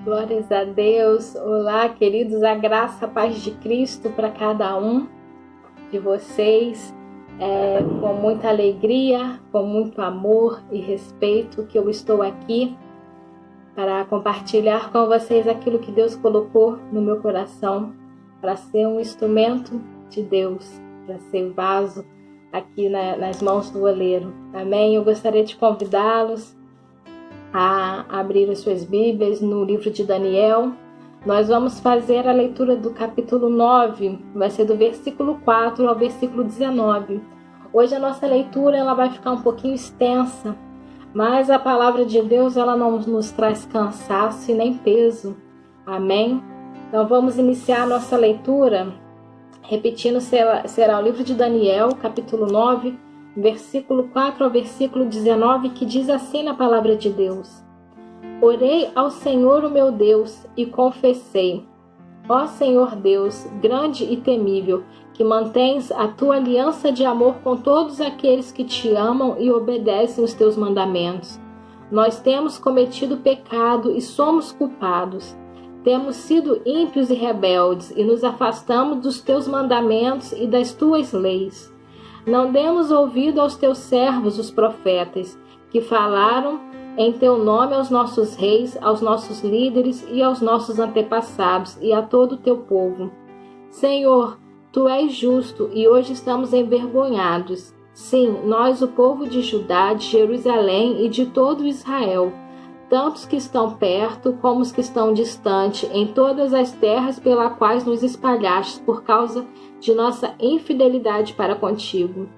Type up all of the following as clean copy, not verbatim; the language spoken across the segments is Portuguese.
Glórias a Deus. Olá, queridos, a graça, a paz de Cristo para cada um de vocês. Com muita alegria, com muito amor e respeito que eu estou aqui para compartilhar com vocês aquilo que Deus colocou no meu coração, para ser um instrumento de Deus, para ser vaso aqui nas mãos do oleiro. Amém? Eu gostaria de convidá-los a abrir as suas Bíblias no livro de Daniel. Nós vamos fazer a leitura do capítulo 9, vai ser do versículo 4 ao versículo 19. Hoje a nossa leitura ela vai ficar um pouquinho extensa, mas a palavra de Deus ela não nos traz cansaço e nem peso. Amém? Então vamos iniciar a nossa leitura, repetindo, será o livro de Daniel, capítulo 9, versículo 4 ao versículo 19, que diz assim na palavra de Deus: Orei ao Senhor o meu Deus e confessei: Ó Senhor Deus, grande e temível, que mantens a tua aliança de amor com todos aqueles que te amam e obedecem os teus mandamentos. Nós temos cometido pecado e somos culpados. Temos sido ímpios e rebeldes e nos afastamos dos teus mandamentos e das tuas leis. Não demos ouvido aos teus servos, os profetas, que falaram em teu nome aos nossos reis, aos nossos líderes e aos nossos antepassados e a todo o teu povo. Senhor, tu és justo e hoje estamos envergonhados. Sim, nós, o povo de Judá, de Jerusalém e de todo Israel, tanto os que estão perto como os que estão distante, em todas as terras pelas quais nos espalhaste por causa de nossa infidelidade para contigo.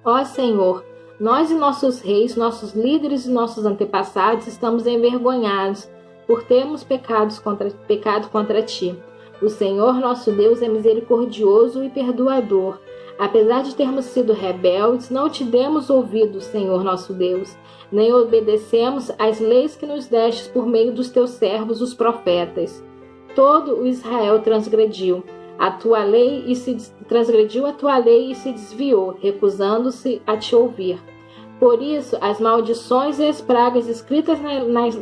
Ó Senhor, nós e nossos reis, nossos líderes e nossos antepassados estamos envergonhados por termos pecado contra ti. O Senhor nosso Deus é misericordioso e perdoador. Apesar de termos sido rebeldes, não te demos ouvido, Senhor nosso Deus, nem obedecemos às leis que nos destes por meio dos teus servos, os profetas. Todo o Israel transgrediu a tua lei e se desviou, recusando-se a te ouvir. Por isso, as maldições e as pragas escritas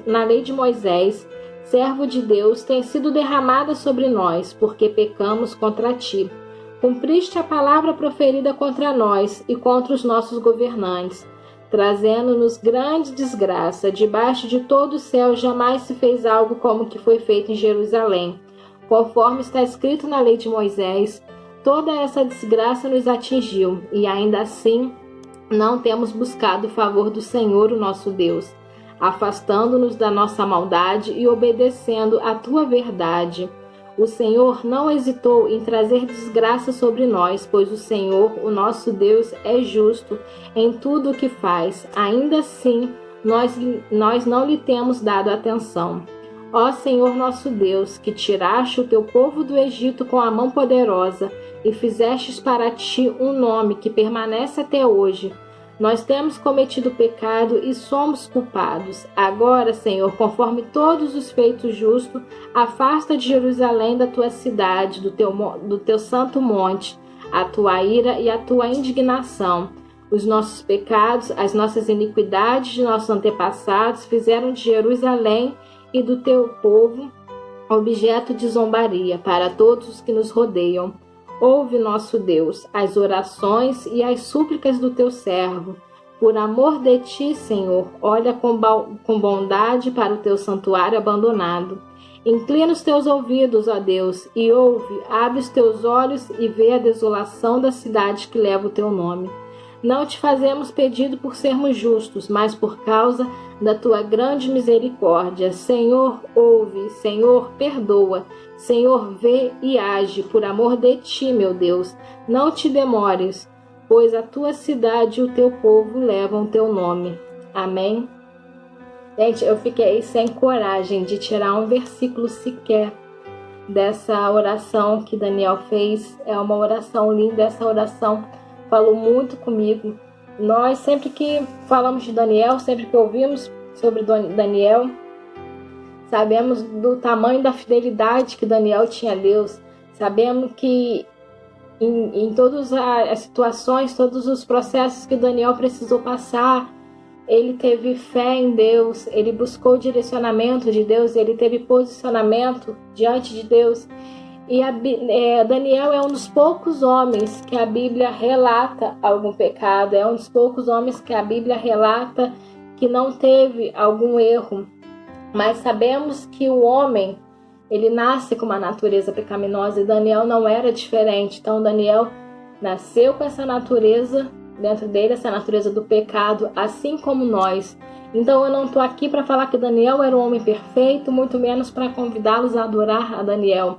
na lei de Moisés, servo de Deus, têm sido derramadas sobre nós, porque pecamos contra ti. Cumpriste a palavra proferida contra nós e contra os nossos governantes, trazendo-nos grande desgraça. Debaixo de todo o céu jamais se fez algo como o que foi feito em Jerusalém. Conforme está escrito na lei de Moisés, toda essa desgraça nos atingiu, e ainda assim não temos buscado o favor do Senhor, o nosso Deus, afastando-nos da nossa maldade e obedecendo à tua verdade. O Senhor não hesitou em trazer desgraça sobre nós, pois o Senhor, o nosso Deus, é justo em tudo o que faz. Ainda assim, nós não lhe temos dado atenção. Ó Senhor nosso Deus, que tiraste o teu povo do Egito com a mão poderosa e fizestes para ti um nome que permanece até hoje, nós temos cometido pecado e somos culpados. Agora, Senhor, conforme todos os feitos justos, afasta de Jerusalém da tua cidade, do teu santo monte, a tua ira e a tua indignação. Os nossos pecados, as nossas iniquidades de nossos antepassados fizeram de Jerusalém e do teu povo objeto de zombaria para todos os que nos rodeiam. Ouve, nosso Deus, as orações e as súplicas do teu servo. Por amor de ti, Senhor, olha com bondade para o teu santuário abandonado. Inclina os teus ouvidos, ó Deus, e ouve, abre os teus olhos e vê a desolação da cidade que leva o teu nome. Não te fazemos pedido por sermos justos, mas por causa da tua grande misericórdia. Senhor, ouve, Senhor, perdoa. Senhor, vê e age, por amor de ti, meu Deus. Não te demores, pois a tua cidade e o teu povo levam o teu nome. Amém? Gente, eu fiquei sem coragem de tirar um versículo sequer dessa oração que Daniel fez. É uma oração linda, essa oração falou muito comigo. Nós, sempre que falamos de Daniel, sempre que ouvimos sobre Daniel, sabemos do tamanho da fidelidade que Daniel tinha a Deus. Sabemos que em todas as situações, todos os processos que Daniel precisou passar, ele teve fé em Deus, ele buscou o direcionamento de Deus, ele teve posicionamento diante de Deus. E Daniel é um dos poucos homens que a Bíblia relata algum pecado, é um dos poucos homens que a Bíblia relata que não teve algum erro. Mas sabemos que o homem, ele nasce com uma natureza pecaminosa e Daniel não era diferente. Então Daniel nasceu com essa natureza dentro dele, essa natureza do pecado, assim como nós. Então eu não estou aqui para falar que Daniel era um homem perfeito, muito menos para convidá-los a adorar a Daniel.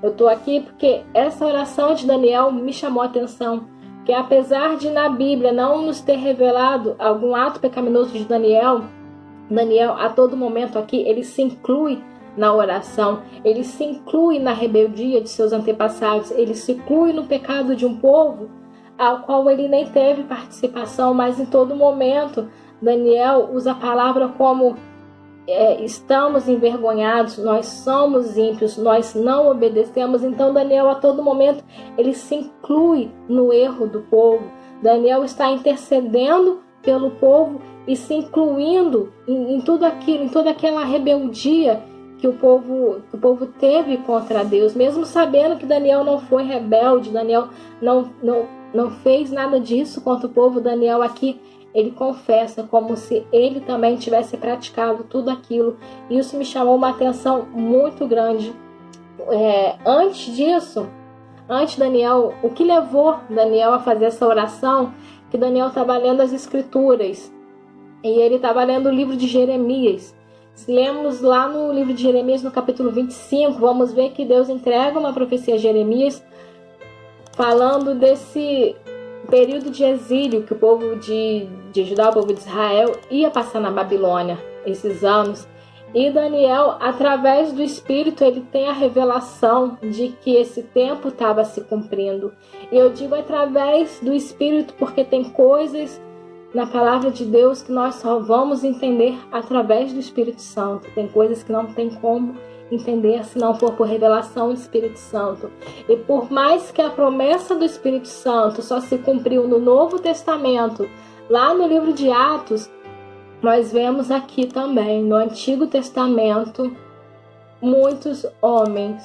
Eu estou aqui porque essa oração de Daniel me chamou a atenção, que apesar de na Bíblia não nos ter revelado algum ato pecaminoso de Daniel a todo momento aqui, ele se inclui na oração, ele se inclui na rebeldia de seus antepassados, ele se inclui no pecado de um povo ao qual ele nem teve participação, mas em todo momento Daniel usa a palavra como estamos envergonhados, nós somos ímpios, nós não obedecemos. Então Daniel a todo momento ele se inclui no erro do povo. Daniel está intercedendo pelo povo e se incluindo em tudo aquilo, em toda aquela rebeldia que o povo teve contra Deus, mesmo sabendo que Daniel não foi rebelde, Daniel não fez nada disso contra o povo. Daniel aqui ele confessa como se ele também tivesse praticado tudo aquilo. Isso me chamou uma atenção muito grande. Antes Daniel, o que levou Daniel a fazer essa oração? Que Daniel estava lendo as Escrituras e ele estava lendo o livro de Jeremias. Se lemos lá no livro de Jeremias, no capítulo 25, vamos ver que Deus entrega uma profecia a Jeremias falando desse período de exílio que o povo de Judá, o povo de Israel, ia passar na Babilônia, esses anos. E Daniel, através do Espírito, ele tem a revelação de que esse tempo estava se cumprindo. E eu digo através do Espírito porque tem coisas na palavra de Deus que nós só vamos entender através do Espírito Santo. Tem coisas que não tem como entender se não for por revelação do Espírito Santo. E por mais que a promessa do Espírito Santo só se cumpriu no Novo Testamento, lá no livro de Atos, nós vemos aqui também no Antigo Testamento muitos homens,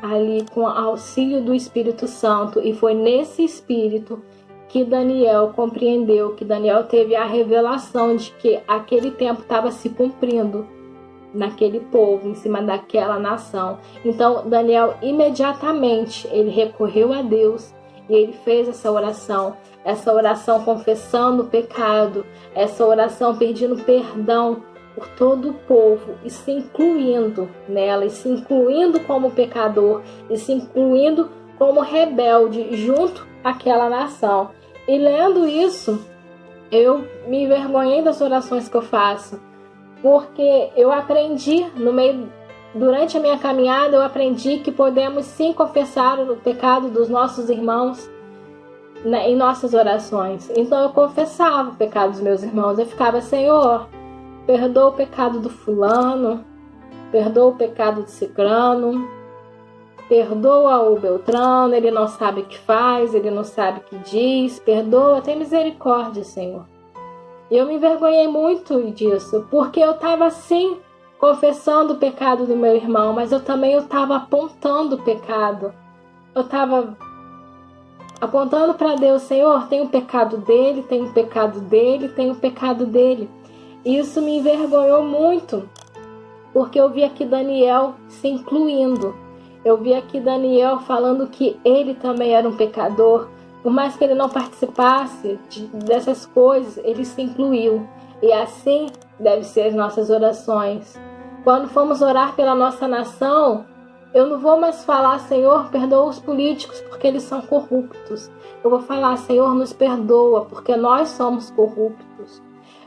ali com auxílio do Espírito Santo, e foi nesse Espírito que Daniel compreendeu, que Daniel teve a revelação de que aquele tempo estava se cumprindo naquele povo, em cima daquela nação. Então Daniel imediatamente ele recorreu a Deus e ele fez essa oração confessando o pecado, essa oração pedindo perdão por todo o povo e se incluindo nela, e se incluindo como pecador, e se incluindo como rebelde junto àquela nação. E lendo isso, eu me envergonhei das orações que eu faço, porque eu aprendi durante a minha caminhada, eu aprendi que podemos sim confessar o pecado dos nossos irmãos em nossas orações. Então eu confessava o pecado dos meus irmãos, eu ficava: Senhor, perdoa o pecado do fulano, perdoa o pecado do cicrano, perdoa o Beltrano, ele não sabe o que faz, ele não sabe o que diz, perdoa, tem misericórdia, Senhor. E eu me envergonhei muito disso, porque eu estava assim, confessando o pecado do meu irmão, mas eu estava apontando o pecado. Eu estava apontando para Deus: Senhor, tem o pecado dele, tem o pecado dele, tem o pecado dele. E isso me envergonhou muito, porque eu vi aqui Daniel se incluindo. Eu vi aqui Daniel falando que ele também era um pecador. Por mais que ele não participasse dessas coisas, ele se incluiu. E assim devem ser as nossas orações. Quando formos orar pela nossa nação, eu não vou mais falar: Senhor, perdoa os políticos porque eles são corruptos. Eu vou falar: Senhor, nos perdoa porque nós somos corruptos.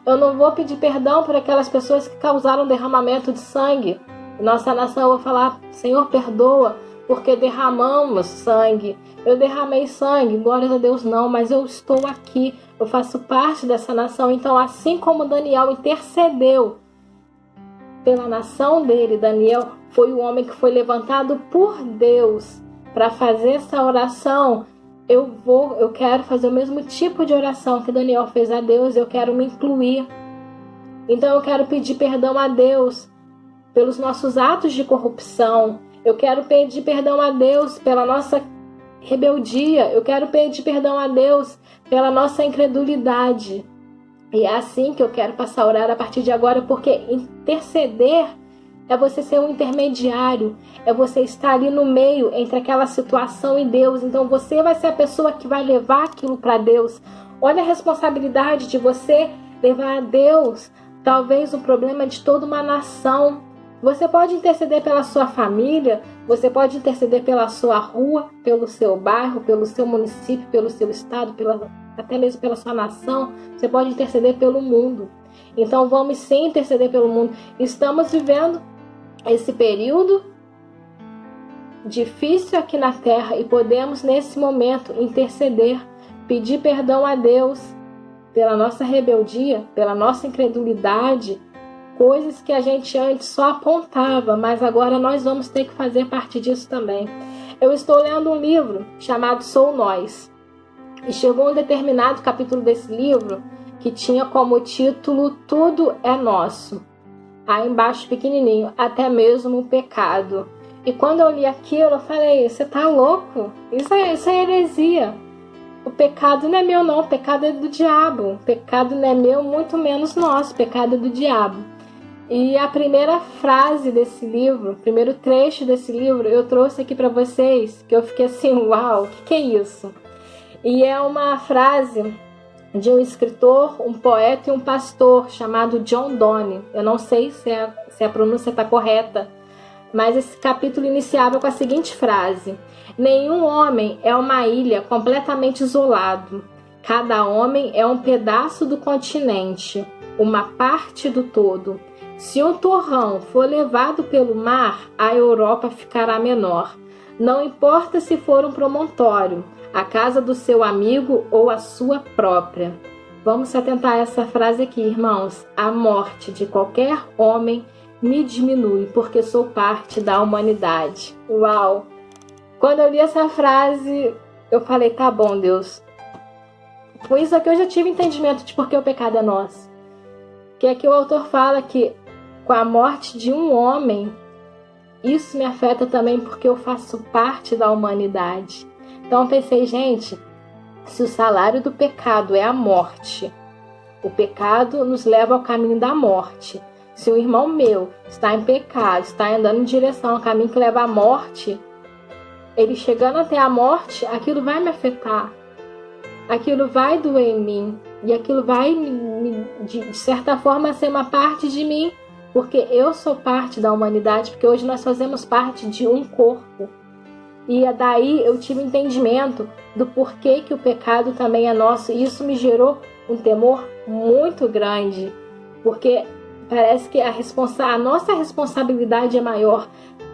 Eu não vou pedir perdão por aquelas pessoas que causaram derramamento de sangue. Em nossa nação eu vou falar: Senhor, perdoa porque derramamos sangue. Eu derramei sangue, glória a Deus não, mas eu estou aqui, eu faço parte dessa nação. Então, assim como Daniel intercedeu pela nação dele, Daniel foi o homem que foi levantado por Deus para fazer essa oração eu quero fazer o mesmo tipo de oração que Daniel fez a Deus, eu quero me incluir. Então eu quero pedir perdão a Deus pelos nossos atos de corrupção. Eu quero pedir perdão a Deus pela nossa rebeldia. Eu quero pedir perdão a Deus pela nossa incredulidade. E é assim que eu quero passar a orar a partir de agora, porque interceder é você ser um intermediário, é você estar ali no meio entre aquela situação e Deus. Então você vai ser a pessoa que vai levar aquilo para Deus. Olha a responsabilidade de você levar a Deus talvez o problema de toda uma nação. Você pode interceder pela sua família, você pode interceder pela sua rua, pelo seu bairro, pelo seu município, pelo seu estado, até mesmo pela sua nação. Você pode interceder pelo mundo. Então vamos sim interceder pelo mundo. Estamos vivendo esse período difícil aqui na terra e podemos nesse momento interceder, pedir perdão a Deus pela nossa rebeldia, pela nossa incredulidade, coisas que a gente antes só apontava, mas agora nós vamos ter que fazer parte disso também. Eu estou lendo um livro chamado Sou Nós, e chegou um determinado capítulo desse livro que tinha como título Tudo é Nosso. Aí embaixo pequenininho, até mesmo o pecado. E quando eu li aquilo, eu falei, você tá louco? Isso é heresia. O pecado não é meu não, o pecado é do diabo. O pecado não é meu, muito menos nosso, o pecado é do diabo. E a primeira frase desse livro, o primeiro trecho desse livro, eu trouxe aqui para vocês, que eu fiquei assim, uau, o que é isso? E é uma frase de um escritor, um poeta e um pastor chamado John Donne. Eu não sei se a pronúncia está correta, mas esse capítulo iniciava com a seguinte frase: nenhum homem é uma ilha completamente isolado. Cada homem é um pedaço do continente, uma parte do todo. Se um torrão for levado pelo mar, a Europa ficará menor. Não importa se for um promontório, a casa do seu amigo ou a sua própria. Vamos se atentar a essa frase aqui, irmãos. A morte de qualquer homem me diminui, porque sou parte da humanidade. Uau! Quando eu li essa frase, eu falei, tá bom, Deus. Com isso aqui eu já tive entendimento de por que o pecado é nosso. Que aqui o autor fala que com a morte de um homem, isso me afeta também porque eu faço parte da humanidade. Então eu pensei, gente, se o salário do pecado é a morte, o pecado nos leva ao caminho da morte. Se um irmão meu está em pecado, está andando em direção ao caminho que leva à morte, ele chegando até a morte, aquilo vai me afetar. Aquilo vai doer em mim. E aquilo vai, de certa forma, ser uma parte de mim. Porque eu sou parte da humanidade, porque hoje nós fazemos parte de um corpo. E daí eu tive entendimento do porquê que o pecado também é nosso. E isso me gerou um temor muito grande. Porque parece que a nossa responsabilidade é maior.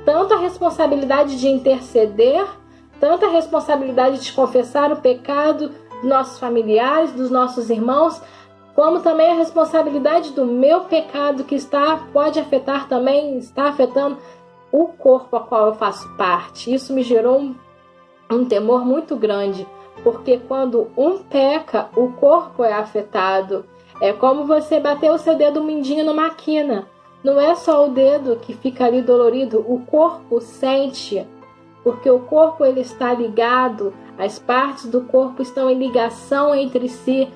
Tanto a responsabilidade de interceder, tanto a responsabilidade de confessar o pecado dos nossos familiares, dos nossos irmãos, como também a responsabilidade do meu pecado que pode afetar também, está afetando o corpo a qual eu faço parte. Isso me gerou um temor muito grande, porque quando um peca, o corpo é afetado. É como você bater o seu dedo mindinho numa quina. Não é só o dedo que fica ali dolorido, o corpo sente, porque o corpo ele está ligado, as partes do corpo estão em ligação entre si,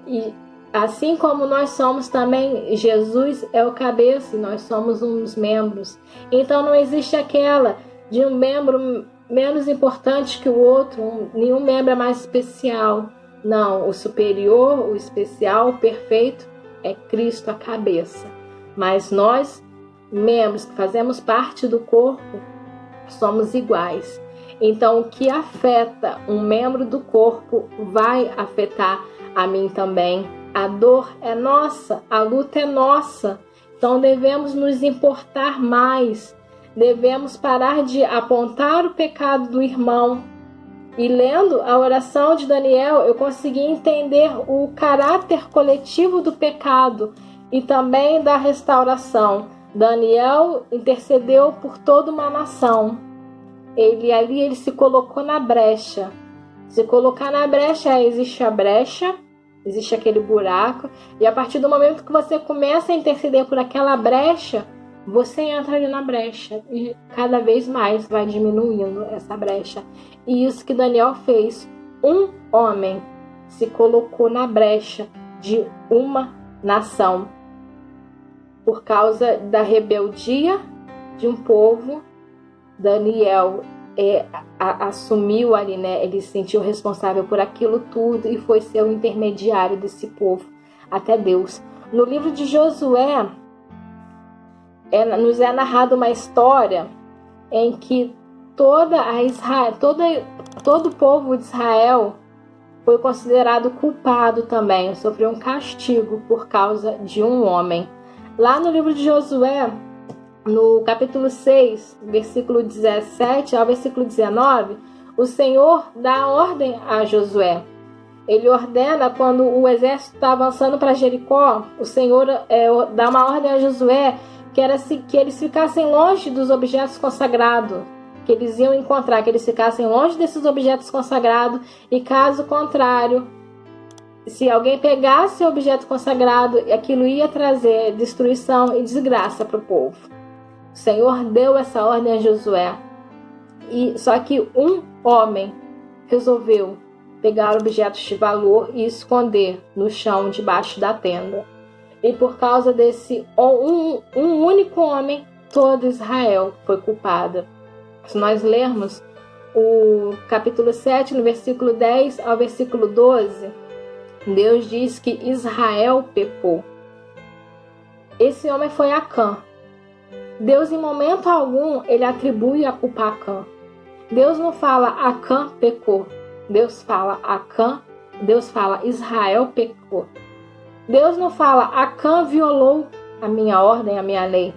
e assim como nós somos também, Jesus é o cabeça e nós somos uns membros. Então não existe aquela de um membro menos importante que o outro, nenhum membro é mais especial. Não, o superior, o especial, o perfeito é Cristo, a cabeça. Mas nós, membros que fazemos parte do corpo, somos iguais. Então o que afeta um membro do corpo vai afetar a mim também. A dor é nossa, a luta é nossa. Então devemos nos importar mais. Devemos parar de apontar o pecado do irmão. E lendo a oração de Daniel, eu consegui entender o caráter coletivo do pecado e também da restauração. Daniel intercedeu por toda uma nação. Ele se colocou na brecha Se colocar na brecha, existe a brecha, existe aquele buraco, e a partir do momento que você começa a interceder por aquela brecha, você entra ali na brecha e cada vez mais vai diminuindo essa brecha. E isso que Daniel fez. Um homem se colocou na brecha de uma nação por causa da rebeldia de um povo. Daniel assumiu ali, né? Ele se sentiu responsável por aquilo tudo e foi ser o intermediário desse povo até Deus. No livro de Josué, nos é narrada uma história em que todo o povo de Israel foi considerado culpado também, sofreu um castigo por causa de um homem. Lá no livro de Josué, no capítulo 6, versículo 17 ao versículo 19, o Senhor dá ordem a Josué. Ele ordena, quando o exército está avançando para Jericó, o Senhor dá uma ordem a Josué que eles ficassem longe dos objetos consagrados, que eles iam encontrar, que eles ficassem longe desses objetos consagrados, e caso contrário, se alguém pegasse o objeto consagrado, aquilo ia trazer destruição e desgraça para o povo. O Senhor deu essa ordem a Josué. Só que um homem resolveu pegar objetos de valor e esconder no chão debaixo da tenda. E por causa desse um único homem, todo Israel foi culpado. Se nós lermos o capítulo 7, no versículo 10 ao versículo 12, Deus diz que Israel pecou. Esse homem foi Acã. Deus, em momento algum, ele atribui a culpa a Acã. Deus não fala Acã pecou. Deus fala Israel pecou. Deus não fala Acã violou a minha ordem, a minha lei.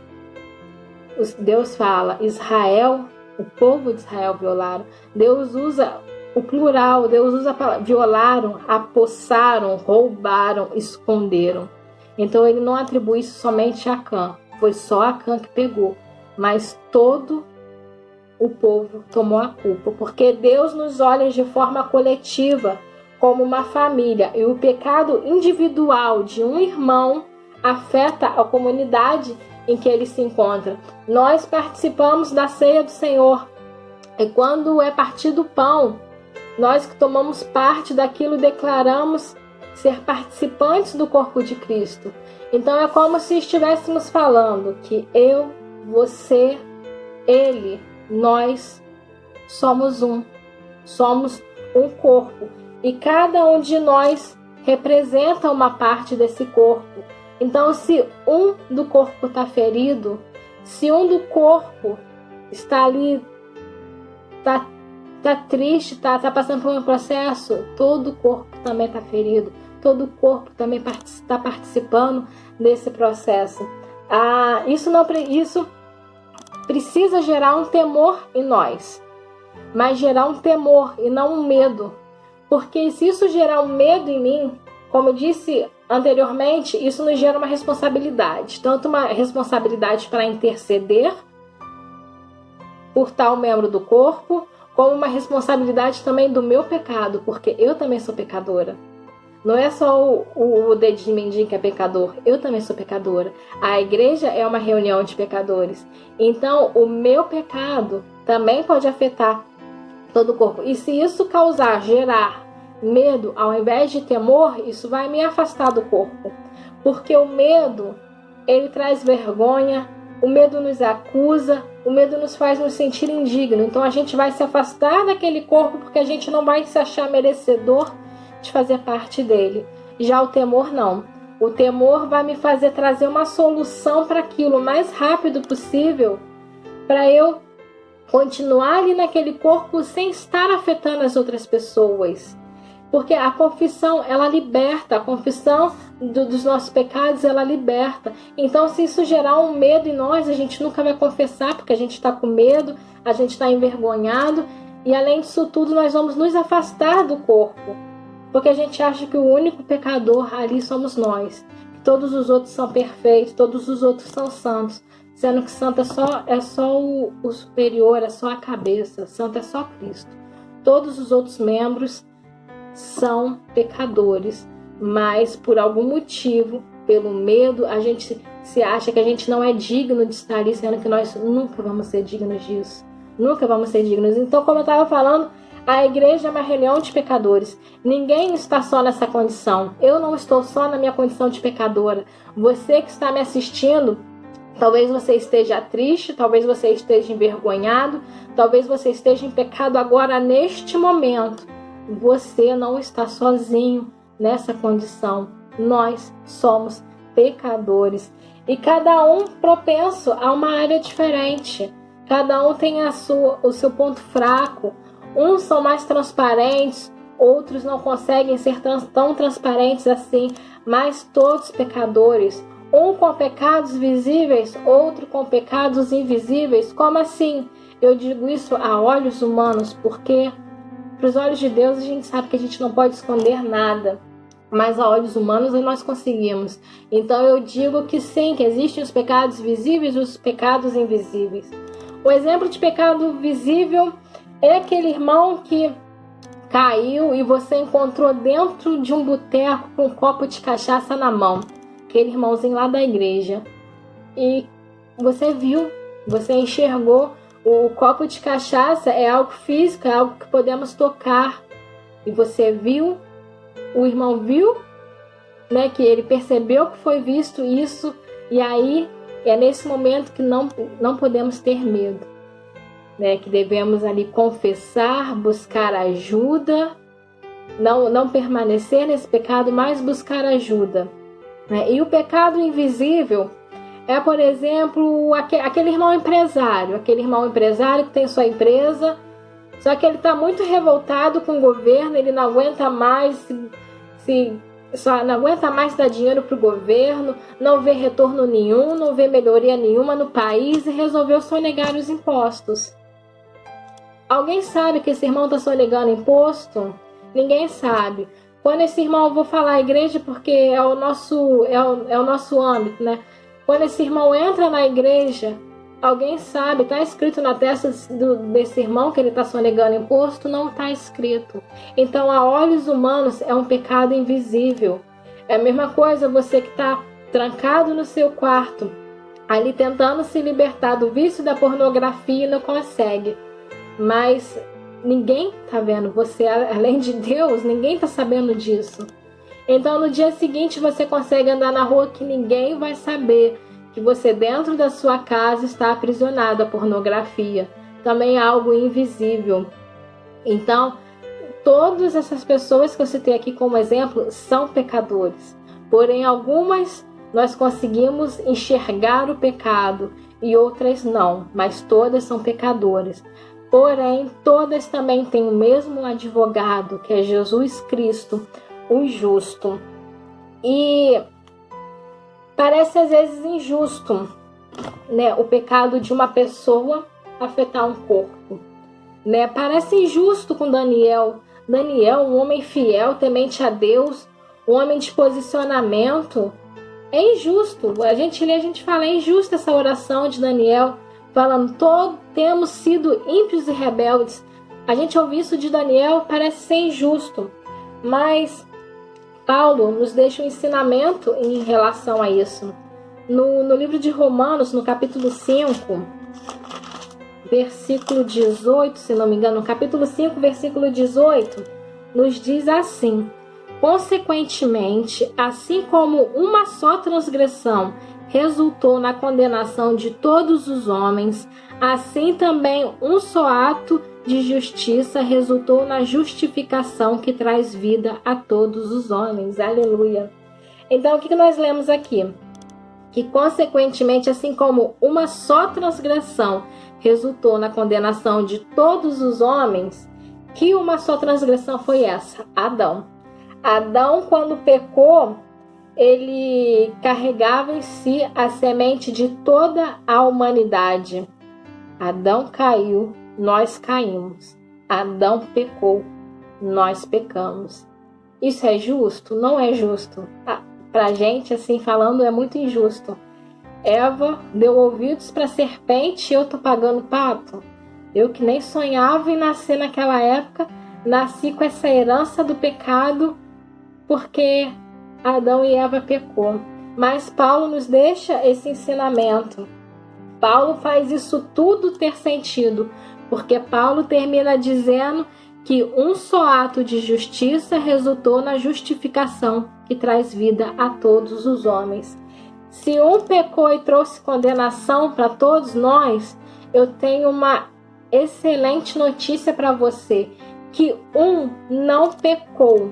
Deus fala Israel, o povo de Israel violaram. Deus usa o plural, Deus usa a palavra violaram, apossaram, roubaram, esconderam. Então ele não atribui isso somente a Acã. Foi só Acã que pegou, mas todo o povo tomou a culpa, porque Deus nos olha de forma coletiva, como uma família, e o pecado individual de um irmão afeta a comunidade em que ele se encontra. Nós participamos da ceia do Senhor, e quando é partido o pão, nós que tomamos parte daquilo declaramos ser participantes do corpo de Cristo. Então é como se estivéssemos falando que eu, você, ele, nós somos um corpo, e cada um de nós representa uma parte desse corpo. Então, se um do corpo está ferido, se um do corpo está ali, está triste, está passando por um processo, todo o corpo também está ferido, todo o corpo também está participando desse processo. Isso precisa gerar um temor em nós, mas gerar um temor e não um medo. Porque se isso gerar um medo em mim, como eu disse anteriormente, isso nos gera uma responsabilidade. Tanto uma responsabilidade para interceder por tal membro do corpo, como uma responsabilidade também do meu pecado, porque eu também sou pecadora. Não é só o dedinho de mendigo que é pecador, eu também sou pecadora. A igreja é uma reunião de pecadores. Então, o meu pecado também pode afetar todo o corpo. E se isso gerar medo ao invés de temor, isso vai me afastar do corpo. Porque o medo, ele traz vergonha, o medo nos acusa, o medo nos faz nos sentir indignos. Então a gente vai se afastar daquele corpo porque a gente não vai se achar merecedor de fazer parte dele. Já o temor não. O temor vai me fazer trazer uma solução para aquilo o mais rápido possível, para eu continuar ali naquele corpo sem estar afetando as outras pessoas. Porque a confissão, ela liberta. A confissão dos nossos pecados, ela liberta. Então, se isso gerar um medo em nós, a gente nunca vai confessar, porque a gente está com medo, a gente está envergonhado. E além disso tudo, nós vamos nos afastar do corpo. Porque a gente acha que o único pecador ali somos nós. Que todos os outros são perfeitos, todos os outros são santos. Sendo que santo é só o superior, é só a cabeça. Santo é só Cristo. todos os outros membros são pecadores, mas por algum motivo, pelo medo, a gente se acha que a gente não é digno de estar ali, sendo que nós nunca vamos ser dignos disso. Nunca vamos ser dignos. Então, como eu estava falando, a igreja é uma reunião de pecadores. Ninguém está só nessa condição. Eu não estou só na minha condição de pecadora. Você que está me assistindo, talvez você esteja triste, talvez você esteja envergonhado, talvez você esteja em pecado agora neste momento. Você não está sozinho nessa condição. Nós somos pecadores. E cada um propenso a uma área diferente. Cada um tem o seu ponto fraco. Uns são mais transparentes, outros não conseguem ser tão transparentes assim, mas todos pecadores. Um com pecados visíveis, outro com pecados invisíveis. Como assim? Eu digo isso a olhos humanos, porque para os olhos de Deus a gente sabe que a gente não pode esconder nada. Mas a olhos humanos nós conseguimos. Então eu digo que sim, que existem os pecados visíveis e os pecados invisíveis. O exemplo de pecado visível é aquele irmão que caiu e você encontrou dentro de um boteco com um copo de cachaça na mão. Aquele irmãozinho lá da igreja. E você viu, você enxergou. O copo de cachaça é algo físico, é algo que podemos tocar. E você viu, o irmão viu, né, que ele percebeu que foi visto isso. E aí é nesse momento que não podemos ter medo, né, que devemos ali confessar, buscar ajuda, não permanecer nesse pecado, mas buscar ajuda, né? E o pecado invisível é, por exemplo, aquele irmão empresário que tem sua empresa, só que ele está muito revoltado com o governo, ele não aguenta mais não aguenta mais dar dinheiro para o governo, não vê retorno nenhum, não vê melhoria nenhuma no país e resolveu sonegar os impostos. Alguém sabe que esse irmão está sonegando imposto? Ninguém sabe. Quando esse irmão, eu vou falar a igreja porque é o nosso âmbito, né? Quando esse irmão entra na igreja, alguém sabe, está escrito na testa desse irmão que ele está sonegando imposto? Não está escrito. Então, a olhos humanos, é um pecado invisível. É a mesma coisa você que está trancado no seu quarto, ali tentando se libertar do vício da pornografia e não consegue. Mas ninguém está vendo você, além de Deus, ninguém está sabendo disso. Então, no dia seguinte, você consegue andar na rua que ninguém vai saber que você dentro da sua casa está aprisionado à pornografia. Também é algo invisível. Então, todas essas pessoas que eu citei aqui como exemplo são pecadores. Porém, algumas nós conseguimos enxergar o pecado e outras não, mas todas são pecadoras. Porém, todas também têm o mesmo advogado, que é Jesus Cristo, o justo. E parece às vezes injusto, né, o pecado de uma pessoa afetar um corpo, né? Parece injusto com Daniel. Daniel, um homem fiel, temente a Deus, um homem de posicionamento. É injusto. A gente lê, a gente fala, é injusta essa oração de Daniel, falando, temos sido ímpios e rebeldes. A gente ouve isso de Daniel, parece ser injusto. Mas Paulo nos deixa um ensinamento em relação a isso. No livro de Romanos, no capítulo 5, versículo 18, se não me engano, no capítulo 5, versículo 18, nos diz assim: consequentemente, assim como uma só transgressão resultou na condenação de todos os homens, assim também um só ato de justiça resultou na justificação que traz vida a todos os homens. Aleluia! Então, o que nós lemos aqui? Que, consequentemente, assim como uma só transgressão resultou na condenação de todos os homens, que uma só transgressão foi essa? Adão. Adão, quando pecou, ele carregava em si a semente de toda a humanidade. Adão caiu, nós caímos. Adão pecou, nós pecamos. Isso é justo? Não é justo. Pra gente, assim falando, é muito injusto. Eva deu ouvidos para a serpente e eu tô pagando pato. Eu que nem sonhava em nascer naquela época, nasci com essa herança do pecado porque Adão e Eva pecou. Mas Paulo nos deixa esse ensinamento. Paulo faz isso tudo ter sentido, porque Paulo termina dizendo que um só ato de justiça resultou na justificação que traz vida a todos os homens. Se um pecou e trouxe condenação para todos nós, eu tenho uma excelente notícia para você, que um não pecou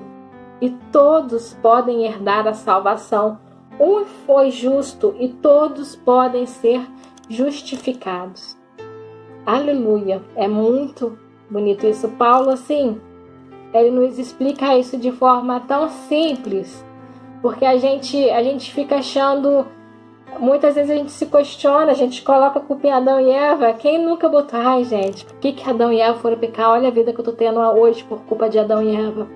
e todos podem herdar a salvação. Um foi justo e todos podem ser justificados. Aleluia! É muito bonito isso. Paulo, assim, ele nos explica isso de forma tão simples, porque a gente fica achando, muitas vezes a gente se questiona, a gente coloca a culpa em Adão e Eva. Quem nunca botou, ai gente, por que Adão e Eva foram pecar? Olha a vida que eu tô tendo hoje por culpa de Adão e Eva.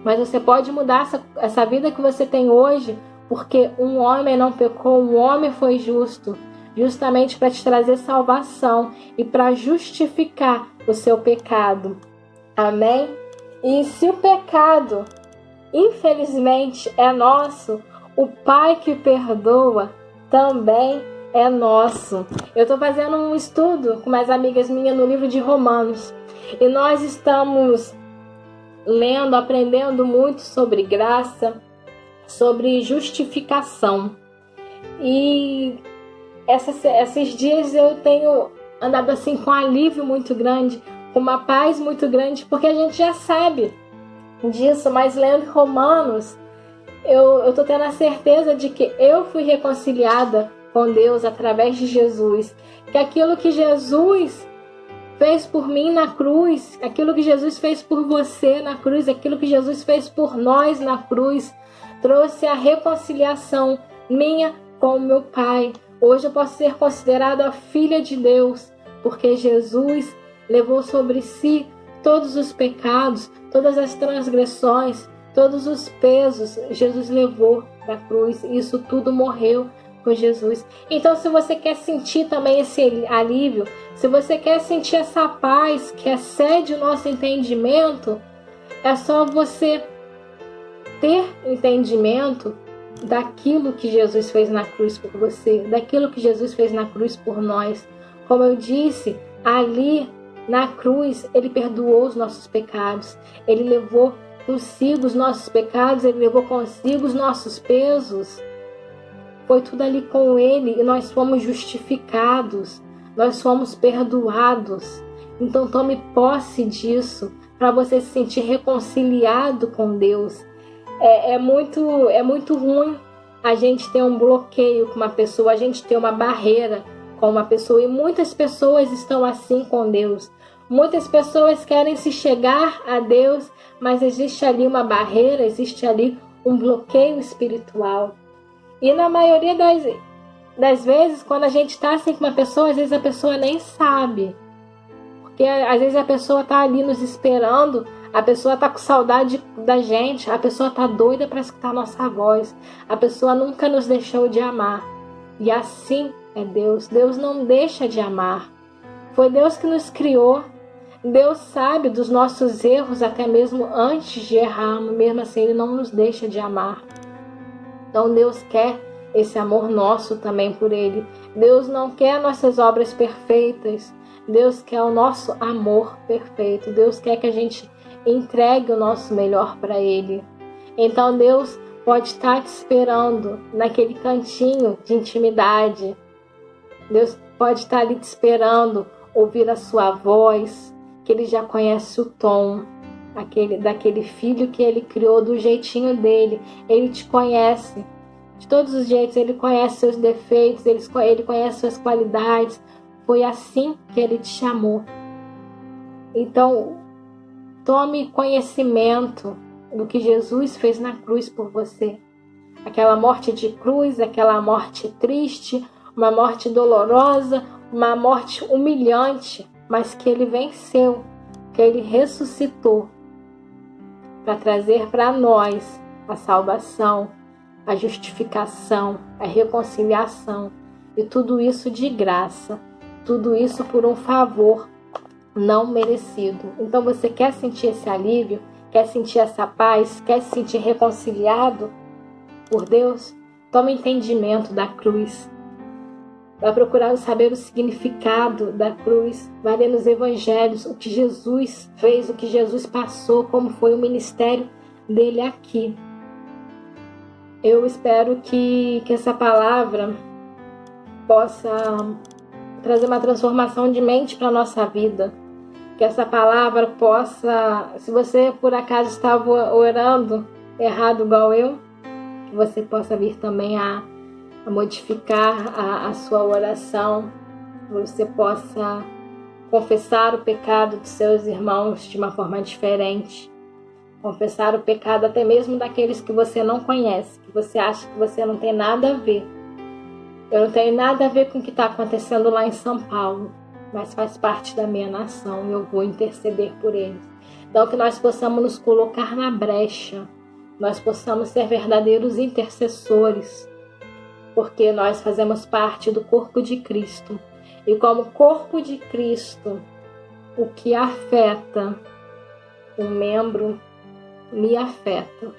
Mas você pode mudar essa vida que você tem hoje, porque um homem não pecou, um homem foi justo, justamente para te trazer salvação e para justificar o seu pecado. Amém? E se o pecado, infelizmente, é nosso, o Pai que perdoa também é nosso. Eu estou fazendo um estudo com umas amigas minhas no livro de Romanos, e nós estamos lendo, aprendendo muito sobre graça, sobre justificação. E esses dias eu tenho andado assim com um alívio muito grande, com uma paz muito grande, porque a gente já sabe disso, mas lendo Romanos, eu tô tendo a certeza de que eu fui reconciliada com Deus através de Jesus, que aquilo que Jesus fez por mim na cruz, aquilo que Jesus fez por você na cruz, aquilo que Jesus fez por nós na cruz, trouxe a reconciliação minha com o meu Pai. Hoje eu posso ser considerada a filha de Deus, porque Jesus levou sobre si todos os pecados, todas as transgressões, todos os pesos. Jesus levou da cruz, e isso tudo morreu com Jesus. Então, se você quer sentir também esse alívio, se você quer sentir essa paz que excede o nosso entendimento, é só você ter entendimento daquilo que Jesus fez na cruz por você, daquilo que Jesus fez na cruz por nós. Como eu disse, ali na cruz, Ele perdoou os nossos pecados, Ele levou consigo os nossos pecados, Ele levou consigo os nossos pesos. Foi tudo ali com Ele e nós fomos justificados, nós fomos perdoados. Então tome posse disso para você se sentir reconciliado com Deus. É muito ruim a gente ter um bloqueio com uma pessoa, a gente ter uma barreira com uma pessoa, e muitas pessoas estão assim com Deus. Muitas pessoas querem se chegar a Deus, mas existe ali uma barreira, existe ali um bloqueio espiritual. E na maioria das vezes, quando a gente está assim com uma pessoa, às vezes a pessoa nem sabe. Porque às vezes a pessoa está ali nos esperando, a pessoa está com saudade da gente, a pessoa está doida para escutar a nossa voz, a pessoa nunca nos deixou de amar. E assim é Deus. Deus não deixa de amar. Foi Deus que nos criou. Deus sabe dos nossos erros até mesmo antes de errarmos, mesmo assim Ele não nos deixa de amar. Então Deus quer esse amor nosso também por Ele. Deus não quer nossas obras perfeitas. Deus quer o nosso amor perfeito. Deus quer que a gente entregue o nosso melhor para Ele. Então Deus pode estar te esperando naquele cantinho de intimidade. Deus pode estar ali te esperando, ouvir a sua voz, que Ele já conhece o tom, daquele filho que Ele criou do jeitinho dele. Ele te conhece de todos os jeitos, Ele conhece seus defeitos, Ele conhece suas qualidades. Foi assim que Ele te chamou. Então, tome conhecimento do que Jesus fez na cruz por você. Aquela morte de cruz, aquela morte triste, uma morte dolorosa, uma morte humilhante, mas que Ele venceu, que Ele ressuscitou para trazer para nós a salvação, a justificação, a reconciliação, e tudo isso de graça, tudo isso por um favor não merecido. Então você quer sentir esse alívio? Quer sentir essa paz? Quer se sentir reconciliado por Deus? Toma entendimento da cruz. Vai procurar saber o significado da cruz. Vai ler nos evangelhos o que Jesus fez, o que Jesus passou, como foi o ministério dele aqui. Eu espero que essa palavra possa trazer uma transformação de mente para a nossa vida. Que essa palavra possa, se você por acaso estava orando errado igual eu, que você possa vir também a modificar a sua oração, que você possa confessar o pecado dos seus irmãos de uma forma diferente. Confessar o pecado até mesmo daqueles que você não conhece, que você acha que você não tem nada a ver. Eu não tenho nada a ver com o que está acontecendo lá em São Paulo, mas faz parte da minha nação e eu vou interceder por eles. Então que nós possamos nos colocar na brecha, nós possamos ser verdadeiros intercessores, porque nós fazemos parte do corpo de Cristo. E como corpo de Cristo, o que afeta um membro me afeta.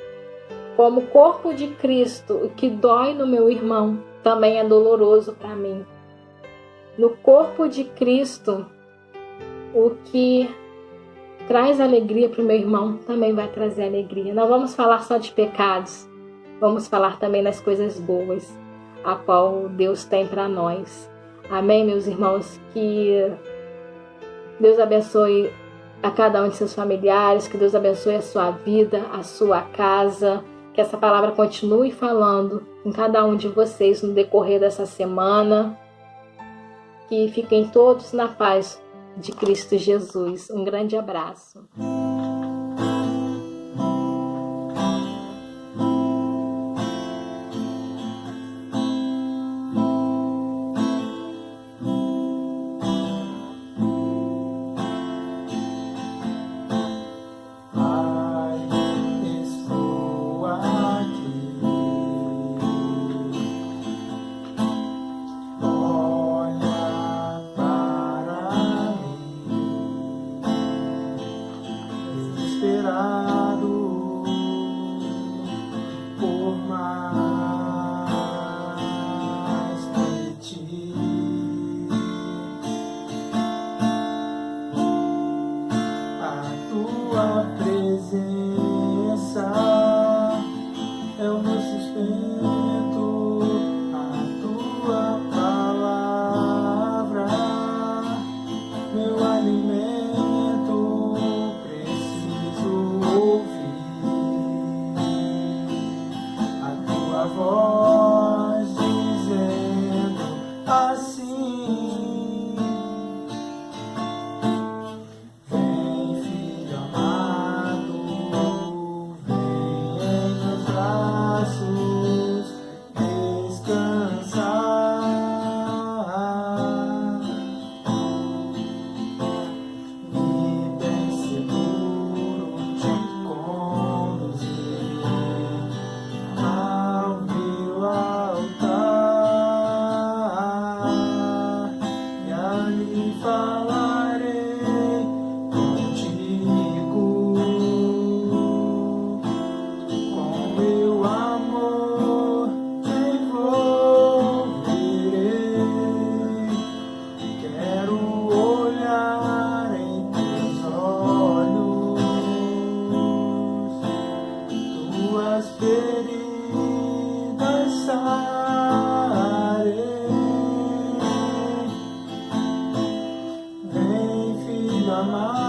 Como corpo de Cristo, o que dói no meu irmão também é doloroso para mim. No corpo de Cristo, o que traz alegria para o meu irmão também vai trazer alegria. Não vamos falar só de pecados, vamos falar também das coisas boas, a qual Deus tem para nós. Amém, meus irmãos? Que Deus abençoe a cada um de seus familiares, que Deus abençoe a sua vida, a sua casa, que essa palavra continue falando em cada um de vocês no decorrer dessa semana, que fiquem todos na paz de Cristo Jesus. Um grande abraço. Amar.